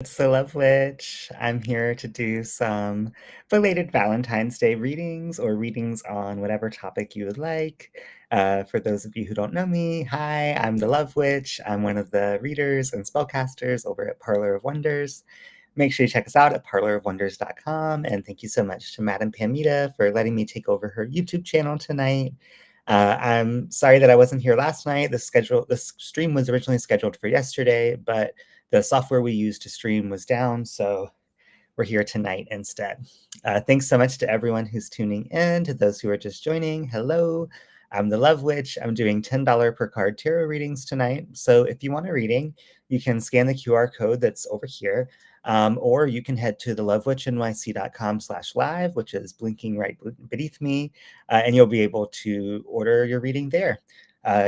It's the Love Witch. I'm here to do some belated Valentine's Day readings or readings on whatever topic you would like. For those of you who don't know me, hi, I'm the Love Witch. I'm one of the readers and spellcasters over at Parlor of Wonders. Make sure you check us out at parlorofwonders.com. And thank you so much to Madam Pamita for letting me take over her YouTube channel tonight. I'm sorry that I wasn't here last night. This stream was originally scheduled for yesterday, but the software we used to stream was down, so we're here tonight instead. Thanks so much to everyone who's tuning in, to those who are just joining. Hello, I'm the Love Witch. I'm doing $10 per card tarot readings tonight. So if you want a reading, you can scan the QR code that's over here, or you can head to thelovewitchnyc.com/live, which is blinking right beneath me, and you'll be able to order your reading there.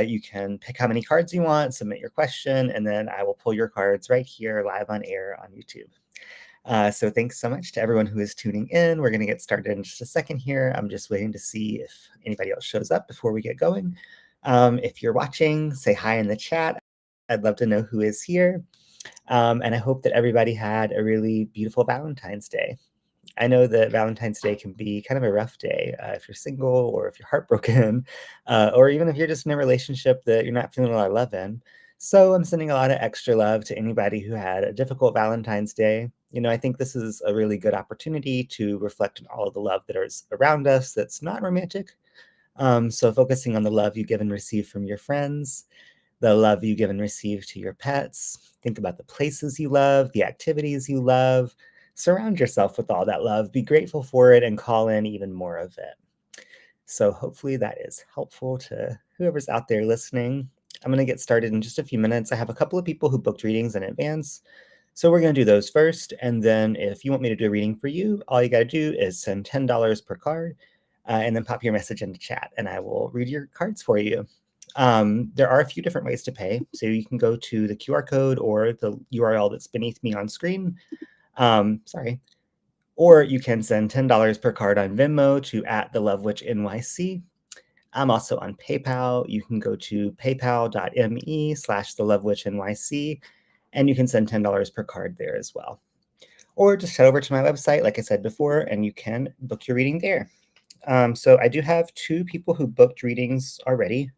You can pick how many cards you want, submit your question, and then I will pull your cards right here live on air on YouTube. So thanks so much to everyone who is tuning in. We're going to get started in just a second here. I'm just waiting to see if anybody else shows up before we get going. If you're watching, say hi in the chat. I'd love to know who is here. And I hope that everybody had a really beautiful Valentine's Day. I know that Valentine's Day can be kind of a rough day if you're single or if you're heartbroken, or even if you're just in a relationship that you're not feeling a lot of love in. So I'm sending a lot of extra love to anybody who had a difficult Valentine's Day. I think this is a really good opportunity to reflect on all of the love that is around us that's not romantic. So focusing on the love you give and receive from your friends, the love you give and receive to your pets. Think about the places you love, the activities you love. Surround yourself with all that love. Be grateful for it and call in even more of it. So hopefully that is helpful to whoever's out there listening. I'm going to get started in just a few minutes. I have a couple of people who booked readings in advance. So we're going to do those first. And then if you want me to do a reading for you, all you got to do is send $10 per card and then pop your message into chat and I will read your cards for you. There are a few different ways to pay. So you can go to the QR code or the URL that's beneath me on screen. Or you can send $10 per card on Venmo to @thelovewitchnyc. I'm also on PayPal. You can go to paypal.me/thelovewitchnyc, and you can send $10 per card there as well. Or just head over to my website, like I said before, and you can book your reading there. So I do have 2 people who booked readings already.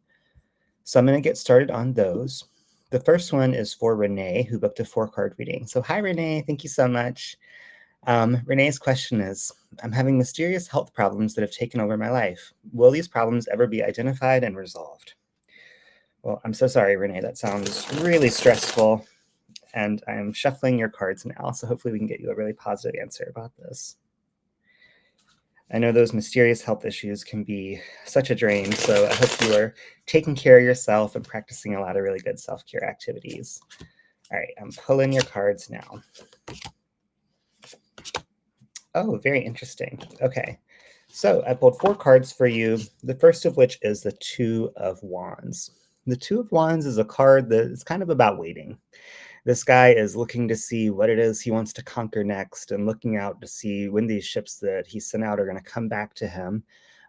So I'm going to get started on those. The first one is for Renee, who booked a 4-card reading. So hi, Renee. Thank you so much. Renee's question is, I'm having mysterious health problems that have taken over my life. Will these problems ever be identified and resolved? Well, I'm so sorry, Renee. That sounds really stressful. And I'm shuffling your cards now, so hopefully we can get you a really positive answer about this. I know those mysterious health issues can be such a drain, so I hope you are taking care of yourself and practicing a lot of really good self-care activities. All right, I'm pulling your cards now. Oh, very interesting. Okay, so I pulled 4 cards for you, the first of which is the 2 of Wands. The 2 of Wands is a card that is kind of about waiting. This guy is looking to see what it is he wants to conquer next and looking out to see when these ships that he sent out are going to come back to him.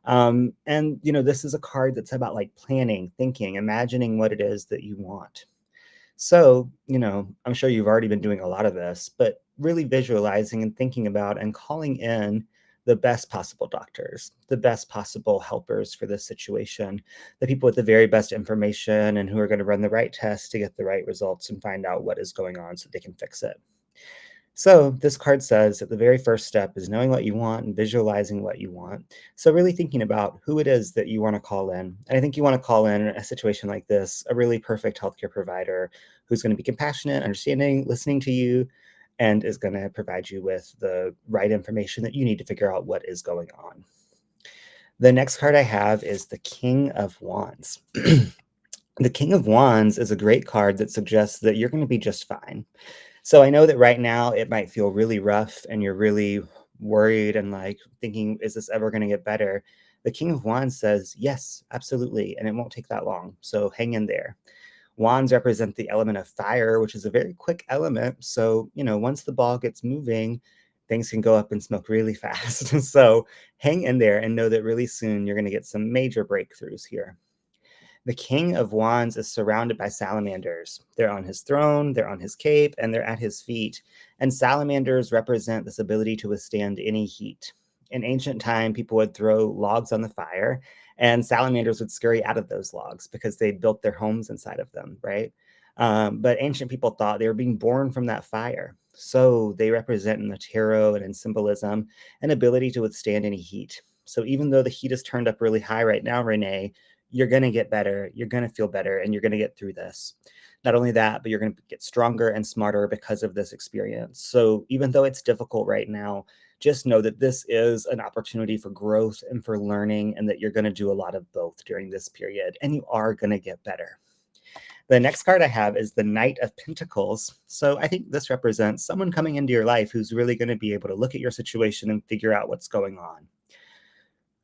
And, this is a card that's about like planning, thinking, imagining what it is that you want. So, I'm sure you've already been doing a lot of this, but really visualizing and thinking about and calling in the best possible doctors, the best possible helpers for this situation, the people with the very best information and who are going to run the right tests to get the right results and find out what is going on so they can fix it. So this card says that the very first step is knowing what you want and visualizing what you want. So really thinking about who it is that you want to call in. And I think you want to call in a situation like this, a really perfect healthcare provider who's going to be compassionate, understanding, listening to you, and is going to provide you with the right information that you need to figure out what is going on. The next card I have is the King of Wands. The King of Wands is a great card that suggests that you're going to be just fine. So I know that right now it might feel really rough and you're really worried and like thinking, is this ever going to get better? The King of Wands says, yes, absolutely. And it won't take that long. So hang in there. Wands represent the element of fire, which is a very quick element. So, once the ball gets moving, things can go up in smoke really fast. So hang in there and know that really soon you're going to get some major breakthroughs here. The King of Wands is surrounded by salamanders. They're on his throne, they're on his cape, and they're at his feet. And salamanders represent this ability to withstand any heat. In ancient time, people would throw logs on the fire, and salamanders would scurry out of those logs because they built their homes inside of them, right? But ancient people thought they were being born from that fire. So they represent in the tarot and in symbolism an ability to withstand any heat. So even though the heat is turned up really high right now, Renee, you're going to get better, you're going to feel better, and you're going to get through this. Not only that, but you're going to get stronger and smarter because of this experience. So even though it's difficult right now, just know that this is an opportunity for growth and for learning, and that you're going to do a lot of both during this period, and you are going to get better. The next card I have is the Knight of Pentacles. So I think this represents someone coming into your life who's really going to be able to look at your situation and figure out what's going on.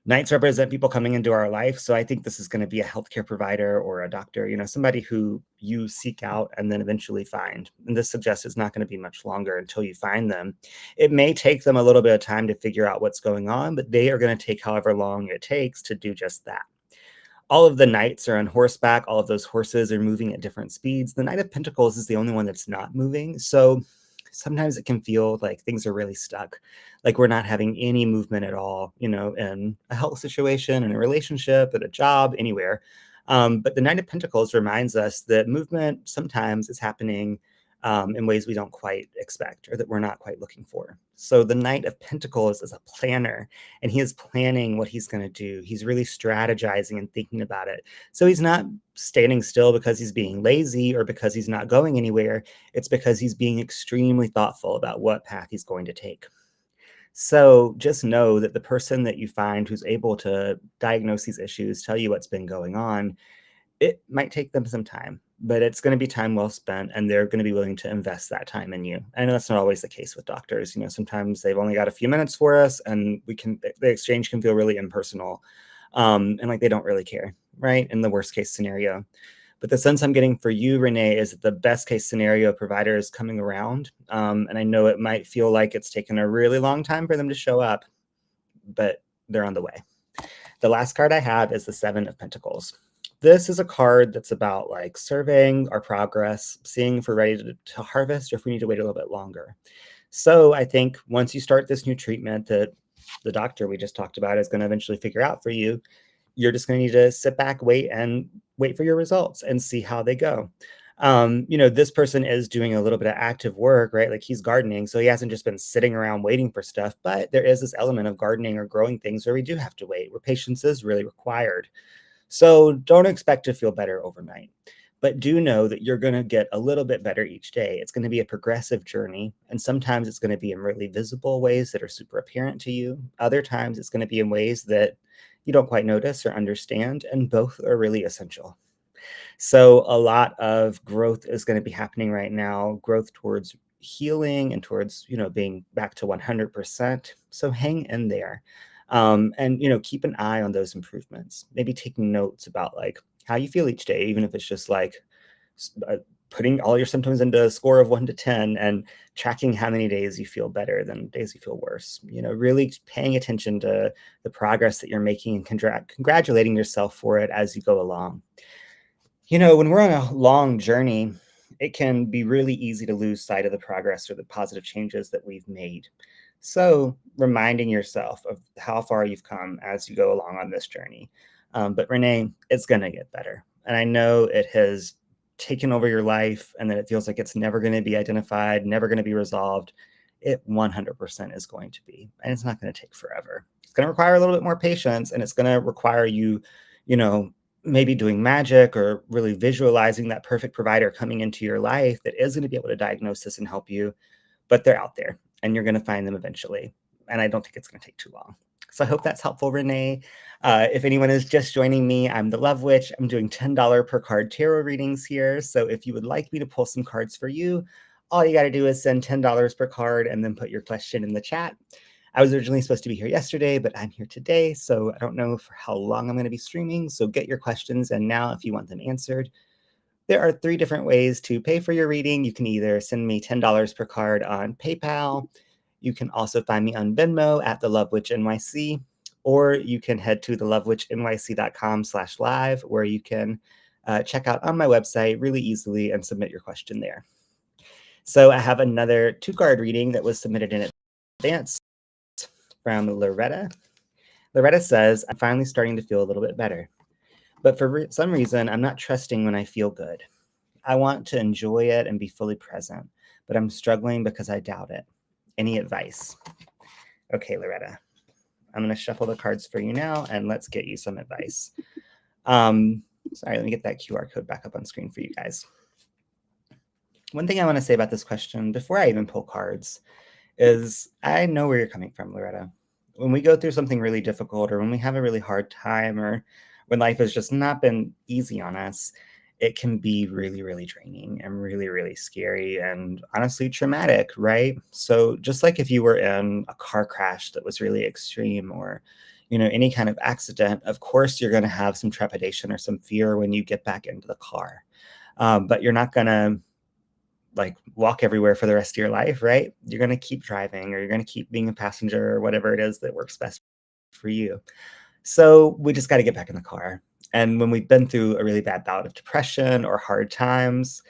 Knights represent people coming into our life. So I think this is going to be a healthcare provider or a doctor, somebody who you seek out and then eventually find. And this suggests it's not going to be much longer until you find them. It may take them a little bit of time to figure out what's going on, but they are going to take however long it takes to do just that. All of the knights are on horseback. All of those horses are moving at different speeds. The Knight of Pentacles is the only one that's not moving. So sometimes it can feel like things are really stuck, like we're not having any movement at all, in a health situation, in a relationship, at a job, anywhere. But the Knight of Pentacles reminds us that movement sometimes is happening in ways we don't quite expect or that we're not quite looking for. So the Knight of Pentacles is a planner, and he is planning what he's going to do. He's really strategizing and thinking about it. So he's not standing still because he's being lazy or because he's not going anywhere. It's because he's being extremely thoughtful about what path he's going to take. So just know that the person that you find who's able to diagnose these issues, tell you what's been going on, it might take them some time, but it's going to be time well spent, and they're going to be willing to invest that time in you. I know that's not always the case with doctors. Sometimes they've only got a few minutes for us, and the exchange can feel really impersonal, and like they don't really care, right? In the worst case scenario. But the sense I'm getting for you, Renee, is that the best case scenario provider is coming around. And I know it might feel like it's taken a really long time for them to show up, but they're on the way. The last card I have is the Seven of Pentacles. This is a card that's about like surveying our progress, seeing if we're ready to harvest or if we need to wait a little bit longer. So I think once you start this new treatment that the doctor we just talked about is going to eventually figure out for you, you're just going to need to sit back, wait for your results and see how they go. This person is doing a little bit of active work, right? Like he's gardening. So he hasn't just been sitting around waiting for stuff, but there is this element of gardening or growing things where we do have to wait, where patience is really required. So don't expect to feel better overnight, but do know that you're going to get a little bit better each day. It's going to be a progressive journey. And sometimes it's going to be in really visible ways that are super apparent to you. Other times it's going to be in ways that you don't quite notice or understand. And both are really essential. So a lot of growth is going to be happening right now, growth towards healing and towards, being back to 100%. So hang in there. And keep an eye on those improvements, maybe taking notes about like how you feel each day, even if it's just like putting all your symptoms into a score of 1 to 10 and tracking how many days you feel better than days you feel worse. Really paying attention to the progress that you're making and congratulating yourself for it as you go along. When we're on a long journey, it can be really easy to lose sight of the progress or the positive changes that we've made. So reminding yourself of how far you've come as you go along on this journey. But Renee, it's going to get better. And I know it has taken over your life and that it feels like it's never going to be identified, never going to be resolved. It 100% is going to be. And it's not going to take forever. It's going to require a little bit more patience, and it's going to require you, maybe doing magic or really visualizing that perfect provider coming into your life that is going to be able to diagnose this and help you. But they're out there and you're going to find them eventually. And I don't think it's going to take too long. So I hope that's helpful, Renee. If anyone is just joining me, I'm the Love Witch. I'm doing $10 per card tarot readings here. So if you would like me to pull some cards for you, all you got to do is send $10 per card and then put your question in the chat. I was originally supposed to be here yesterday, but I'm here today. So I don't know for how long I'm going to be streaming. So get your questions in now if you want them answered. There are 3 different ways to pay for your reading. You can either send me $10 per card on PayPal. You can also find me on Venmo at the Love Witch NYC, or you can head to thelovewitchnyc.com/live, where you can check out on my website really easily and submit your question there. So I have another 2-card reading that was submitted in advance from Loretta. Loretta says, I'm finally starting to feel a little bit better, but for some reason, I'm not trusting when I feel good. I want to enjoy it and be fully present, but I'm struggling because I doubt it. Any advice? Okay, Loretta, I'm going to shuffle the cards for you now, and let's get you some advice. Sorry, let me get that QR code back up on screen for you guys. One thing I want to say about this question before I even pull cards is I know where you're coming from, Loretta. When we go through something really difficult, or when we have a really hard time, or when life has just not been easy on us, it can be really, really draining and really, really scary and honestly traumatic, right? So just like if you were in a car crash that was really extreme, or any kind of accident, of course you're going to have some trepidation or some fear when you get back into the car. But you're not going to walk everywhere for the rest of your life, right? You're going to keep driving, or you're going to keep being a passenger, or whatever it is that works best for you. So we just got to get back in the car. And when we've been through a really bad bout of depression or hard times,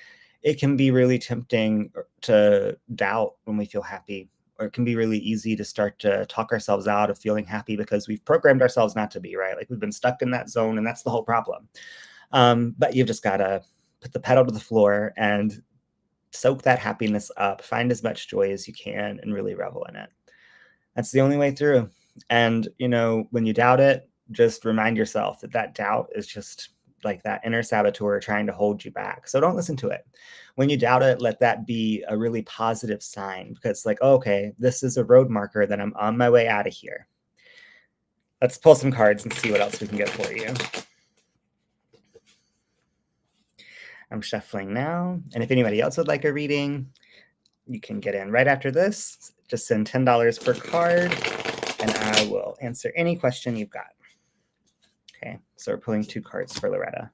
it can be really tempting to doubt when we feel happy, or it can be really easy to start to talk ourselves out of feeling happy because we've programmed ourselves not to be, right? Like we've been stuck in that zone, and that's the whole problem. But you've just got to put the pedal to the floor and soak that happiness up, find as much joy as you can, and really revel in it. That's the only way through. And, when you doubt it, just remind yourself that doubt is just like that inner saboteur trying to hold you back. So don't listen to it. When you doubt it, let that be a really positive sign, because okay, this is a road marker that I'm on my way out of here. Let's pull some cards and see what else we can get for you. I'm shuffling now. And if anybody else would like a reading, you can get in right after this. Just send $10 per card, and I will answer any question you've got. Okay, so we're pulling 2 cards for Loretta.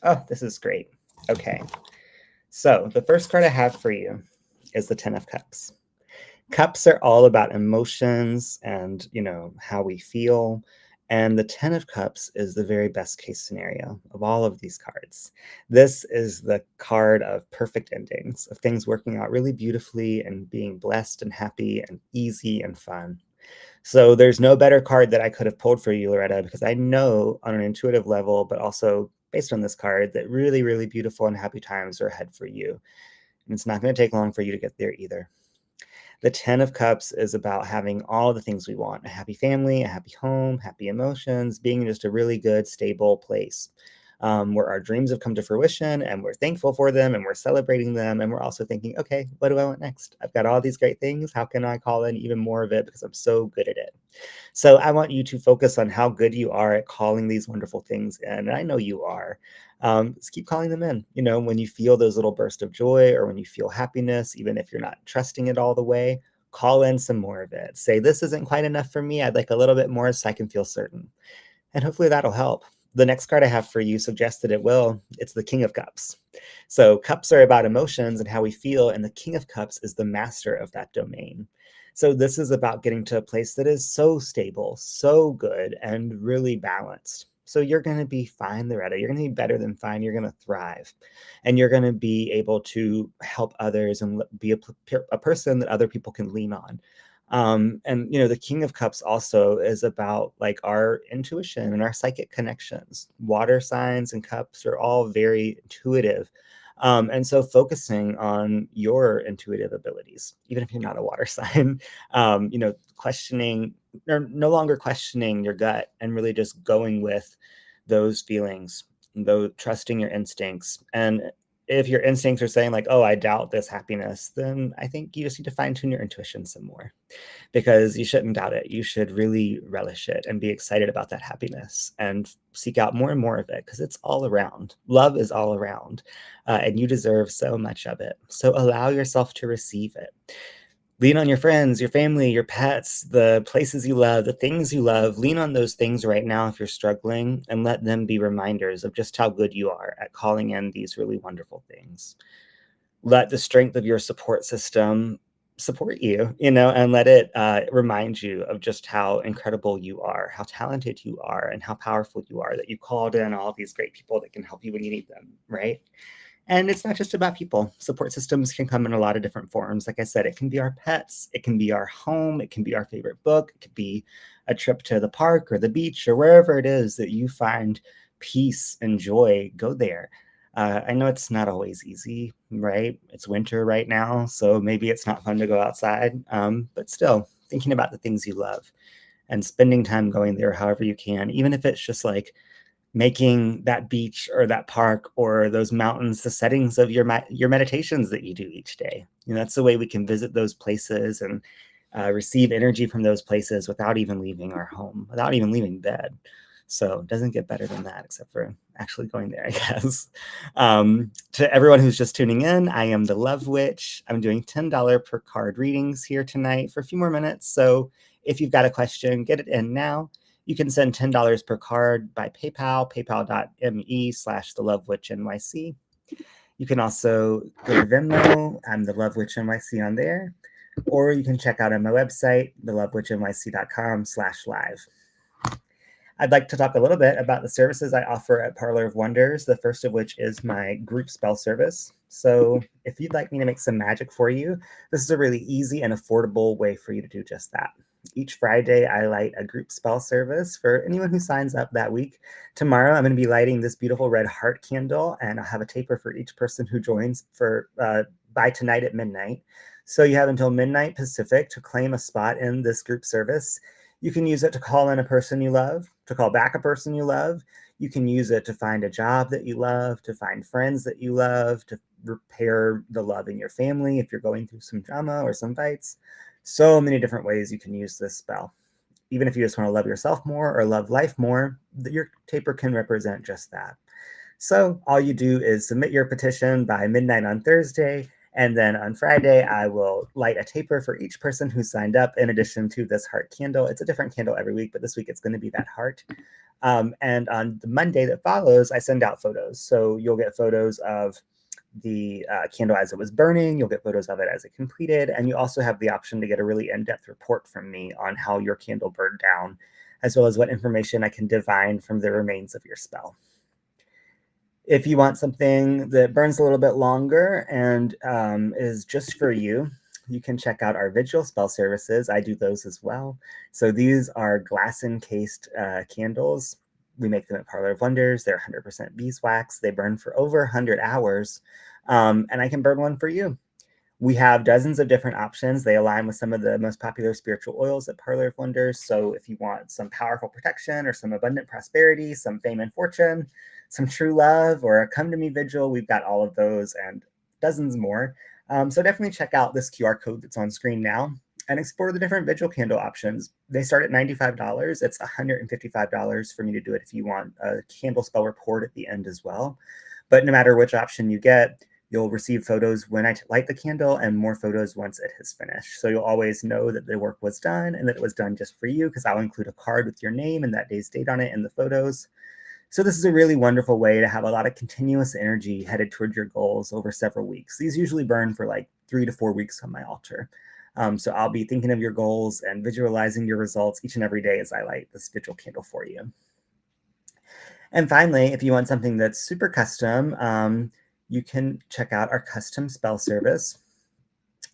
Oh, this is great. Okay, so the first card I have for you is the 10 of Cups. Cups are all about emotions and, how we feel. And the 10 of Cups is the very best case scenario of all of these cards. This is the card of perfect endings, of things working out really beautifully and being blessed and happy and easy and fun. So there's no better card that I could have pulled for you, Loretta, because I know on an intuitive level, but also based on this card, that really, really beautiful and happy times are ahead for you. And it's not going to take long for you to get there either. The 10 of Cups is about having all the things we want: a happy family, a happy home, happy emotions, being in just a really good, stable place where our dreams have come to fruition, and we're thankful for them, and we're celebrating them. And we're also thinking, okay, what do I want next? I've got all these great things. How can I call in even more of it, because I'm so good at it? So I want you to focus on how good you are at calling these wonderful things in. And I know you are. Just keep calling them in. When you feel those little bursts of joy, or when you feel happiness, even if you're not trusting it all the way, call in some more of it. Say, this isn't quite enough for me. I'd like a little bit more so I can feel certain. And hopefully that'll help. The next card I have for you suggests that it will. It's the King of Cups. So cups are about emotions and how we feel, and the King of Cups is the master of that domain. So this is about getting to a place that is so stable, so good, and really balanced. So you're going to be fine, Loretta. You're going to be better than fine. You're going to thrive. And you're going to be able to help others and be a person that other people can lean on. And the King of Cups also is about our intuition and our psychic connections. Water signs and cups are all very intuitive. And so focusing on your intuitive abilities, even if you're not a water sign, questioning, or no longer questioning your gut, and really just going with those feelings, though trusting your instincts. And if your instincts are saying oh, I doubt this happiness, then I think you just need to fine tune your intuition some more, because you shouldn't doubt it. You should really relish it and be excited about that happiness and seek out more and more of it, because it's all around. Love is all around, and you deserve so much of it. So allow yourself to receive it. Lean on your friends, your family, your pets, the places you love, the things you love. Lean on those things right now if you're struggling, and let them be reminders of just how good you are at calling in these really wonderful things. Let the strength of your support system support you, and let it remind you of just how incredible you are, how talented you are, and how powerful you are, that you called in all these great people that can help you when you need them, right? And it's not just about people. Support systems can come in a lot of different forms. Like I said, it can be our pets, it can be our home, it can be our favorite book, it could be a trip to the park or the beach or wherever it is that you find peace and joy. Go there. I know it's not always easy, right? It's winter right now, so maybe it's not fun to go outside, but still, thinking about the things you love and spending time going there however you can, even if it's just like making that beach or that park or those mountains the settings of your meditations that you do each day. That's the way we can visit those places and receive energy from those places without even leaving our home, without even leaving bed. So it doesn't get better than that, except for actually going there, I guess. To everyone who's just tuning in, I am the Love Witch. I'm doing $10 per card readings here tonight for a few more minutes. So if you've got a question, get it in now. You can send $10 per card by PayPal, paypal.me/thelovewitchnyc. You can also go to Venmo. I'm the Love Witch NYC on there. Or you can check out on my website, thelovewitchnyc.com/live. I'd like to talk a little bit about the services I offer at Parlor of Wonders, the first of which is my group spell service. So if you'd like me to make some magic for you, this is a really easy and affordable way for you to do just that. Each Friday, I light a group spell service for anyone who signs up that week. Tomorrow, I'm going to be lighting this beautiful red heart candle, and I'll have a taper for each person who joins by tonight at midnight. So you have until midnight Pacific to claim a spot in this group service. You can use it to call in a person you love, to call back a person you love. You can use it to find a job that you love, to find friends that you love, to repair the love in your family if you're going through some drama or some fights. So many different ways you can use this spell. Even if you just want to love yourself more or love life more, your taper can represent just that. So all you do is submit your petition by midnight on Thursday, and then on Friday, I will light a taper for each person who signed up in addition to this heart candle. It's a different candle every week, but this week it's going to be that heart. And on the Monday that follows, I send out photos. So you'll get photos of the candle as it was burning. You'll get photos of it as it completed. And you also have the option to get a really in-depth report from me on how your candle burned down, as well as what information I can divine from the remains of your spell. If you want something that burns a little bit longer and is just for you, you can check out our vigil spell services. I do those as well. So these are glass encased candles. We make them at Parlor of Wonders. They're 100% beeswax. They burn for over 100 hours. And I can burn one for you. We have dozens of different options. They align with some of the most popular spiritual oils at Parlor of Wonders. So if you want some powerful protection or some abundant prosperity, some fame and fortune, some true love, or a come to me vigil, we've got all of those and dozens more. So definitely check out this QR code that's on screen now and explore the different vigil candle options. They start at $95. It's $155 for me to do it if you want a candle spell report at the end as well. But no matter which option you get, you'll receive photos when I light the candle and more photos once it has finished. So you'll always know that the work was done and that it was done just for you, because I'll include a card with your name and that day's date on it in the photos. So this is a really wonderful way to have a lot of continuous energy headed toward your goals over several weeks. These usually burn for like 3 to 4 weeks on my altar. So I'll be thinking of your goals and visualizing your results each and every day as I light this vigil candle for you. And finally, if you want something that's super custom, you can check out our custom spell service.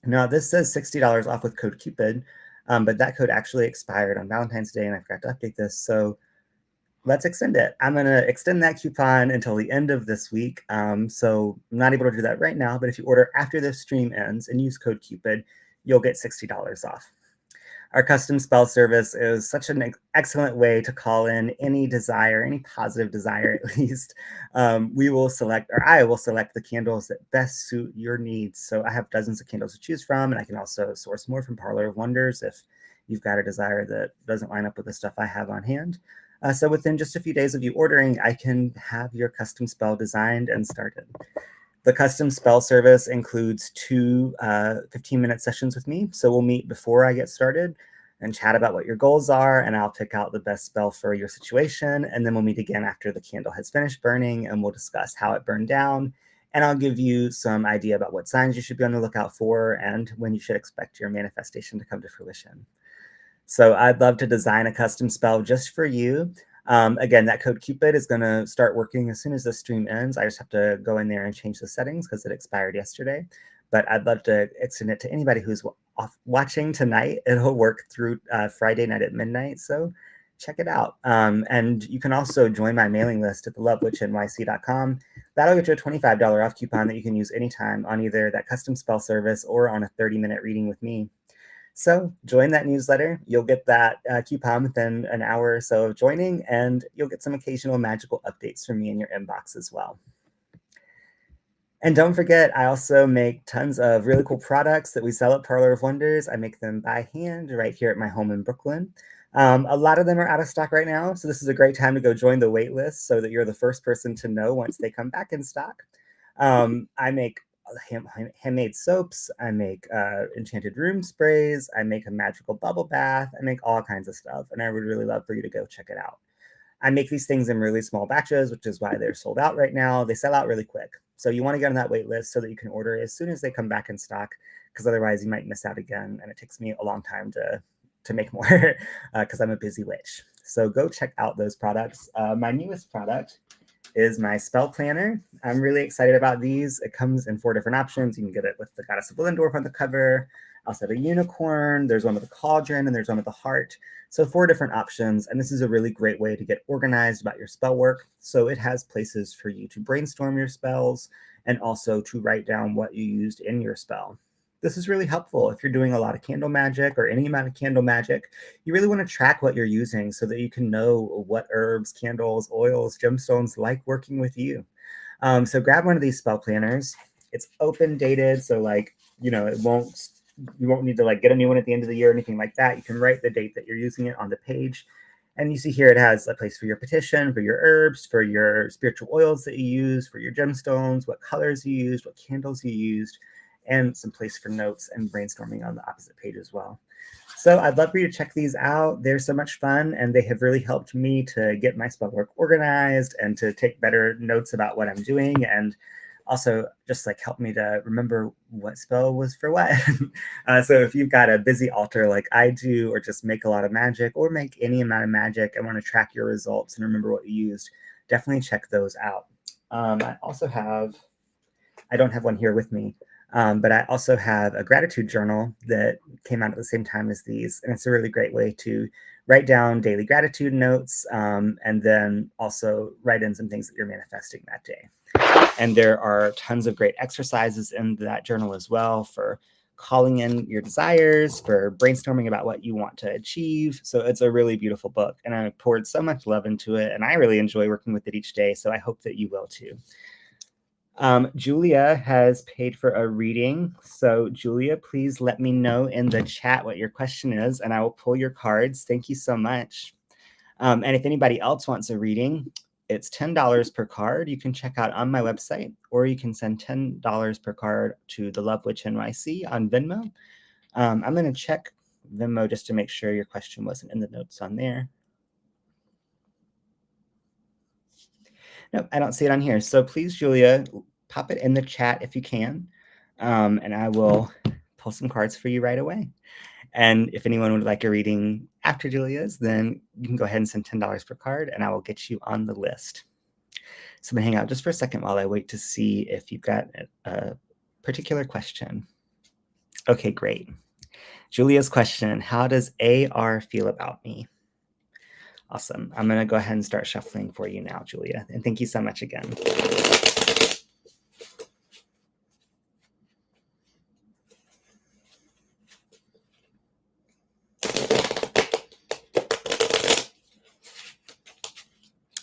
Now, this says $60 off with code Cupid, but that code actually expired on Valentine's Day, and I forgot to update this. So let's extend it. I'm going to extend that coupon until the end of this week. So I'm not able to do that right now, but if you order after this stream ends and use code Cupid, you'll get $60 off. Our custom spell service is such an excellent way to call in any desire, any positive desire at least. We will select, or I will select the candles that best suit your needs. So I have dozens of candles to choose from, and I can also source more from Parlor of Wonders if you've got a desire that doesn't line up with the stuff I have on hand. So within just a few days of you ordering, I can have your custom spell designed and started. The custom spell service includes 2 15-minute sessions with me. So we'll meet before I get started and chat about what your goals are, and I'll pick out the best spell for your situation. And then we'll meet again after the candle has finished burning, and we'll discuss how it burned down and I'll give you some idea about what signs you should be on the lookout for and when you should expect your manifestation to come to fruition. So I'd love to design a custom spell just for you. Again, that code Cupid is going to start working as soon as the stream ends. I just have to go in there and change the settings because it expired yesterday. But I'd love to extend it to anybody who's watching tonight. It'll work through Friday night at midnight. So check it out. And you can also join my mailing list at thelovewitchnyc.com. That'll get you a $25 off coupon that you can use anytime on either that custom spell service or on a 30-minute reading with me. So join that newsletter. You'll get that coupon within an hour or so of joining, and you'll get some occasional magical updates from me in your inbox as well. And don't forget, I also make tons of really cool products that we sell at Parlor of Wonders. I make them by hand right here at my home in Brooklyn. A lot of them are out of stock right now, so this is a great time to go join the wait list so that you're the first person to know once they come back in stock. I make handmade soaps. I make enchanted room sprays. I make a magical bubble bath. I make all kinds of stuff, and I would really love for you to go check it out. I make these things in really small batches, which is why they're sold out right now. They sell out really quick. So you want to get on that wait list so that you can order as soon as they come back in stock, because otherwise you might miss out again, and it takes me a long time to make more because I'm a busy witch. So go check out those products. My newest product is my spell planner. I'm really excited about these. It comes in 4 different options. You can get it with the Goddess of Willendorf on the cover. I also have a unicorn. There's one with a cauldron, and there's one with a heart. So 4 different options, and this is a really great way to get organized about your spell work. So it has places for you to brainstorm your spells and also to write down what you used in your spell. This is really helpful if you're doing a lot of candle magic or any amount of candle magic. You really want to track what you're using so that you can know what herbs, candles, oils, gemstones like working with you. So grab one of these spell planners. It's open dated, so you won't need to get a new one at the end of the year or anything like that. You can write the date that you're using it on the page. And you see here it has a place for your petition, for your herbs, for your spiritual oils that you use, for your gemstones, what colors you used, what candles you used, and some place for notes and brainstorming on the opposite page as well. So I'd love for you to check these out. They're so much fun, and they have really helped me to get my spell work organized and to take better notes about what I'm doing, and also just help me to remember what spell was for what. So if you've got a busy altar like I do, or just make a lot of magic, or make any amount of magic and want to track your results and remember what you used, definitely check those out. I don't have one here with me, but I also have a gratitude journal that came out at the same time as these. And it's a really great way to write down daily gratitude notes, and then also write in some things that you're manifesting that day. And there are tons of great exercises in that journal as well for calling in your desires, for brainstorming about what you want to achieve. So it's a really beautiful book, and I poured so much love into it, and I really enjoy working with it each day. So I hope that you will too. Julia has paid for a reading. So Julia, please let me know in the chat what your question is, and I will pull your cards. Thank you so much. And if anybody else wants a reading, it's $10 per card. You can check out on my website, or you can send $10 per card to the Love Witch NYC on Venmo. I'm going to check Venmo just to make sure your question wasn't in the notes on there. Nope, I don't see it on here. So please, Julia, pop it in the chat if you can, and I will pull some cards for you right away. And if anyone would like a reading after Julia's, then you can go ahead and send $10 per card, and I will get you on the list. So I'm going to hang out just for a second while I wait to see if you've got a particular question. Okay, great. Julia's question: how does AR feel about me? Awesome. I'm going to go ahead and start shuffling for you now, Julia. And thank you so much again.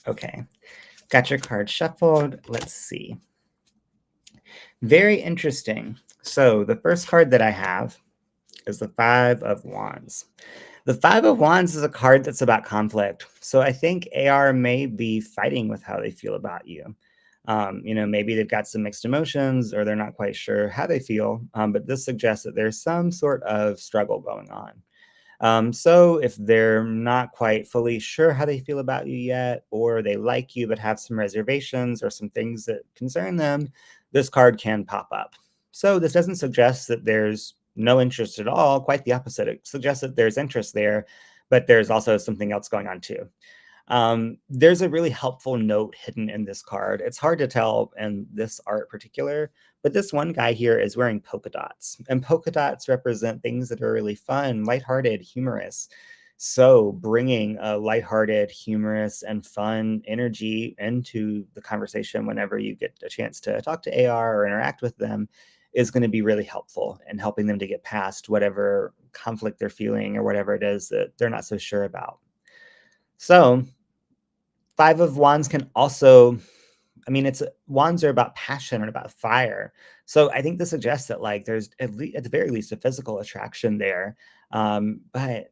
Okay, got your card shuffled. Let's see. Very interesting. So the first card that I have is the 5 of Wands. The 5 of Wands is a card that's about conflict. So I think AR may be fighting with how they feel about you. Maybe they've got some mixed emotions, or they're not quite sure how they feel. But this suggests that there's some sort of struggle going on. So if they're not quite fully sure how they feel about you yet, or they like you but have some reservations or some things that concern them, this card can pop up. So this doesn't suggest that there's no interest at all. Quite the opposite. It suggests that there's interest there, but there's also something else going on too. There's a really helpful note hidden in this card. It's hard to tell in this art particular, but this one guy here is wearing polka dots, and polka dots represent things that are really fun, lighthearted, humorous. So bringing a lighthearted, humorous, and fun energy into the conversation whenever you get a chance to talk to AR or interact with them is going to be really helpful in helping them to get past whatever conflict they're feeling or whatever it is that they're not so sure about. So Five of Wands can also, I mean, wands are about passion and about fire. So I think this suggests that like there's at the very least a physical attraction there. But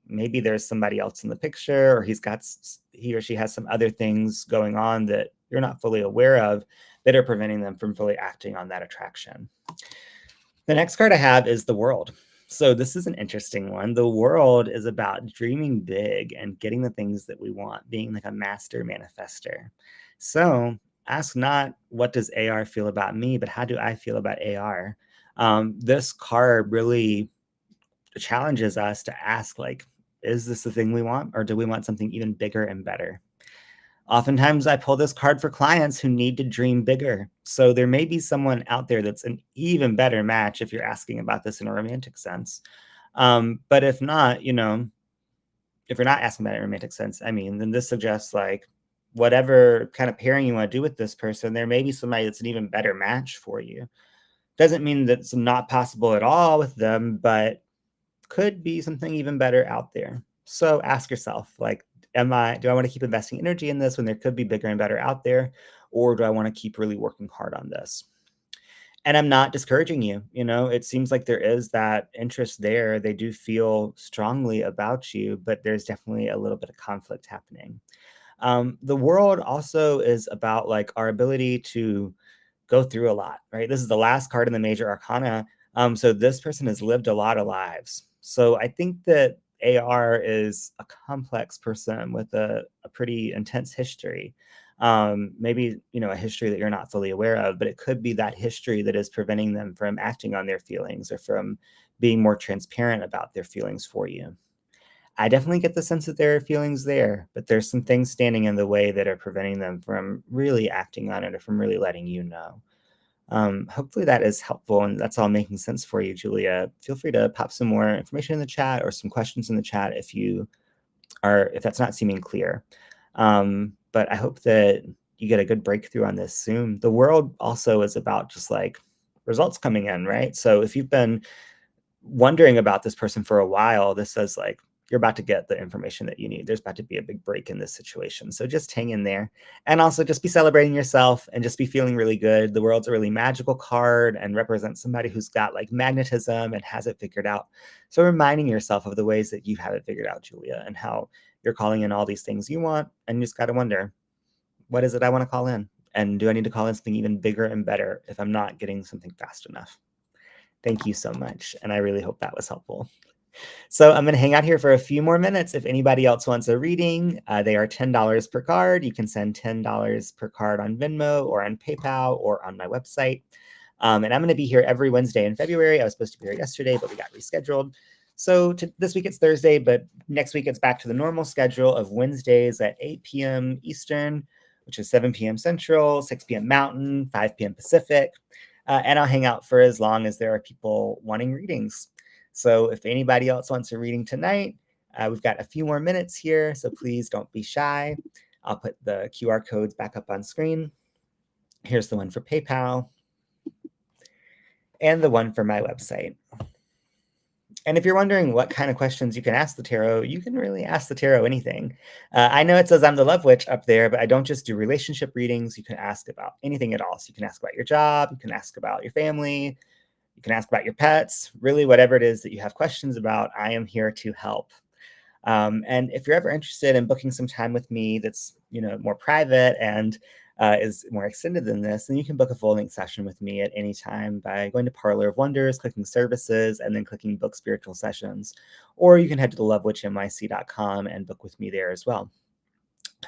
maybe there's somebody else in the picture, or he or she has some other things going on that you're not fully aware of that are preventing them from fully acting on that attraction. The next card I have is the World. So this is an interesting one. The World is about dreaming big and getting the things that we want, being like a master manifester. So ask not what does AR feel about me, but how do I feel about AR? This card really challenges us to ask, like, is this the thing we want, or do we want something even bigger and better? Oftentimes I pull this card for clients who need to dream bigger. So there may be someone out there that's an even better match if you're asking about this in a romantic sense. But if not, if you're not asking about it in a romantic sense, I mean, then this suggests like whatever kind of pairing you want to do with this person, there may be somebody that's an even better match for you. Doesn't mean that it's not possible at all with them, but could be something even better out there. So ask yourself, like, do I want to keep investing energy in this when there could be bigger and better out there? Or do I want to keep really working hard on this? And I'm not discouraging you. It seems like there is that interest there. They do feel strongly about you, but there's definitely a little bit of conflict happening. The World also is about like our ability to go through a lot, right? This is the last card in the major arcana. So this person has lived a lot of lives. So I think that AR is a complex person with a pretty intense history. Maybe, a history that you're not fully aware of, but it could be that history that is preventing them from acting on their feelings or from being more transparent about their feelings for you. I definitely get the sense that there are feelings there, but there's some things standing in the way that are preventing them from really acting on it or from really letting you know. Hopefully that is helpful and that's all making sense for you, Julia. Feel free to pop some more information in the chat or some questions in the chat if that's not seeming clear. But I hope that you get a good breakthrough on this soon. The World also is about just like results coming in, right? So if you've been wondering about this person for a while, this says like you're about to get the information that you need. There's about to be a big break in this situation. So just hang in there. And also just be celebrating yourself and just be feeling really good. The World's a really magical card and represents somebody who's got like magnetism and has it figured out. So reminding yourself of the ways that you have it figured out, Julia, and how you're calling in all these things you want. And you just got to wonder, what is it I want to call in? And do I need to call in something even bigger and better if I'm not getting something fast enough? Thank you so much. And I really hope that was helpful. So I'm going to hang out here for a few more minutes. If anybody else wants a reading, they are $10 per card. You can send $10 per card on Venmo or on PayPal or on my website. And I'm going to be here every Wednesday in February. I was supposed to be here yesterday, but we got rescheduled. So this week it's Thursday, but next week it's back to the normal schedule of Wednesdays at 8 p.m. Eastern, which is 7 p.m. Central, 6 p.m. Mountain, 5 p.m. Pacific. And I'll hang out for as long as there are people wanting readings. So if anybody else wants a reading tonight, we've got a few more minutes here, so please don't be shy. I'll put the QR codes back up on screen. Here's the one for PayPal and the one for my website. And if you're wondering what kind of questions you can ask the tarot, you can really ask the tarot anything. I know it says I'm the love witch up there, but I don't just do relationship readings. You can ask about anything at all. So you can ask about your job, you can ask about your family, you can ask about your pets, really whatever it is that you have questions about, I am here to help. And if you're ever interested in booking some time with me that's more private and is more extended than this, then you can book a full length session with me at any time by going to Parlor of Wonders, clicking services, and then clicking book spiritual sessions. Or you can head to thelovewitchnyc.com and book with me there as well.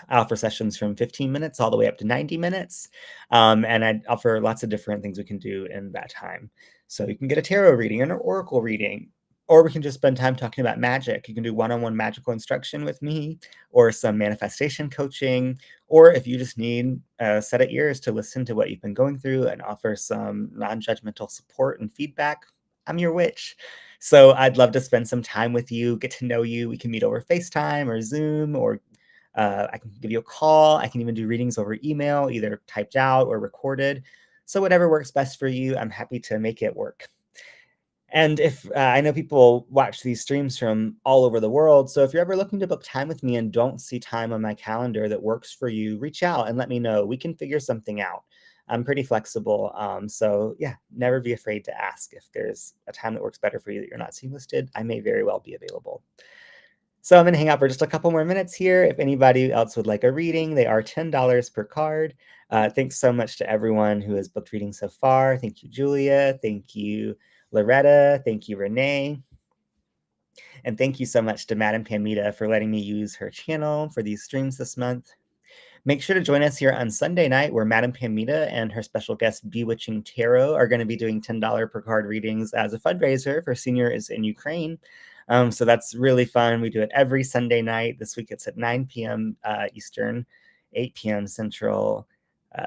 I offer sessions from 15 minutes all the way up to 90 minutes. And I offer lots of different things we can do in that time. So you can get a tarot reading and an oracle reading, or we can just spend time talking about magic. You can do one-on-one magical instruction with me, or some manifestation coaching, or if you just need a set of ears to listen to what you've been going through and offer some non-judgmental support and feedback, I'm your witch. So I'd love to spend some time with you, get to know you. We can meet over FaceTime or Zoom, or I can give you a call. I can even do readings over email, either typed out or recorded. So whatever works best for you, I'm happy to make it work. And if I know people watch these streams from all over the world, so if you're ever looking to book time with me and don't see time on my calendar that works for you, reach out and let me know. We can figure something out. I'm pretty flexible. So yeah, never be afraid to ask if there's a time that works better for you that you're not seeing listed. I may very well be available. So I'm going to hang out for just a couple more minutes here. If anybody else would like a reading, they are $10 per card. Thanks so much to everyone who has booked readings so far. Thank you, Julia. Thank you, Loretta. Thank you, Renee. And thank you so much to Madame Pamita for letting me use her channel for these streams this month. Make sure to join us here on Sunday night, where Madame Pamita and her special guest, Bewitching Tarot, are going to be doing $10 per card readings as a fundraiser for seniors in Ukraine. So that's really fun. We do it every Sunday night. This week it's at 9 p.m. Eastern, 8 p.m. Central,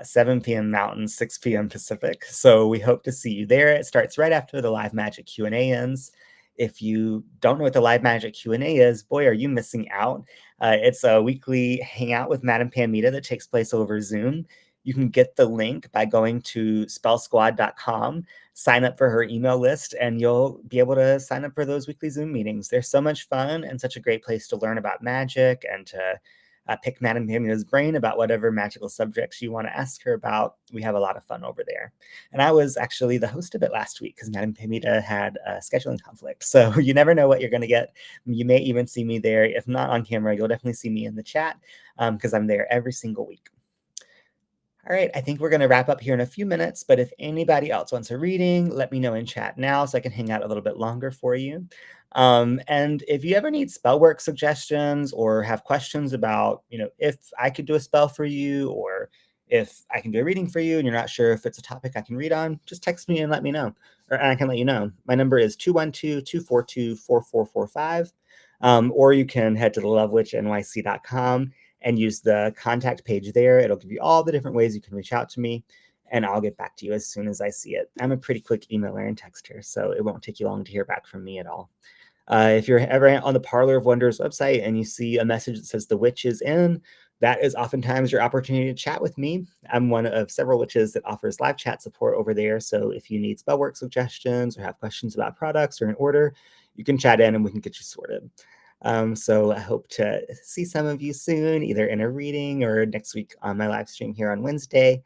7 p.m. Mountain, 6 p.m. Pacific. So we hope to see you there. It starts right after the live magic Q&A ends. If you don't know what the live magic Q&A is, boy, are you missing out. It's a weekly hangout with Madame Pamita that takes place over Zoom. You can get the link by going to spellsquad.com, sign up for her email list, and you'll be able to sign up for those weekly Zoom meetings. They're so much fun and such a great place to learn about magic and to pick Madame Pamita's brain about whatever magical subjects you want to ask her about. We have a lot of fun over there. And I was actually the host of it last week because Madame Pamita had a scheduling conflict. So you never know what you're going to get. You may even see me there. If not on camera, you'll definitely see me in the chat because I'm there every single week. All right, I think we're going to wrap up here in a few minutes, but if anybody else wants a reading, let me know in chat now so I can hang out a little bit longer for you. And if you ever need spell work suggestions or have questions about, if I could do a spell for you or if I can do a reading for you and you're not sure if it's a topic I can read on, just text me and let me know, and I can let you know. My number is 212-242-4445, or you can head to thelovewitchnyc.com and use the contact page there. It'll give you all the different ways you can reach out to me, and I'll get back to you as soon as I see it. I'm a pretty quick emailer and texter, so it won't take you long to hear back from me at all. If you're ever on the Parlor of Wonders website and you see a message that says the witch is in, that is oftentimes your opportunity to chat with me. I'm one of several witches that offers live chat support over there. So if you need spell work suggestions or have questions about products or an order, you can chat in and we can get you sorted. So I hope to see some of you soon, either in a reading or next week on my live stream here on Wednesday.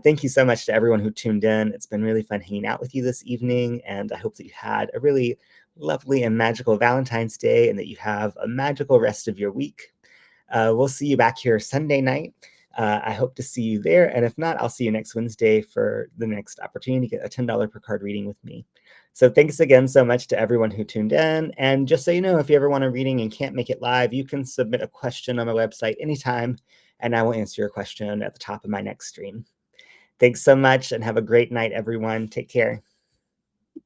Thank you so much to everyone who tuned in. It's been really fun hanging out with you this evening, and I hope that you had a really lovely and magical Valentine's Day and that you have a magical rest of your week. We'll see you back here Sunday night. I hope to see you there, and if not, I'll see you next Wednesday for the next opportunity to get a $10 per card reading with me. So thanks again so much to everyone who tuned in. And just so you know, if you ever want a reading and can't make it live, you can submit a question on my website anytime, and I will answer your question at the top of my next stream. Thanks so much and have a great night, everyone. Take care.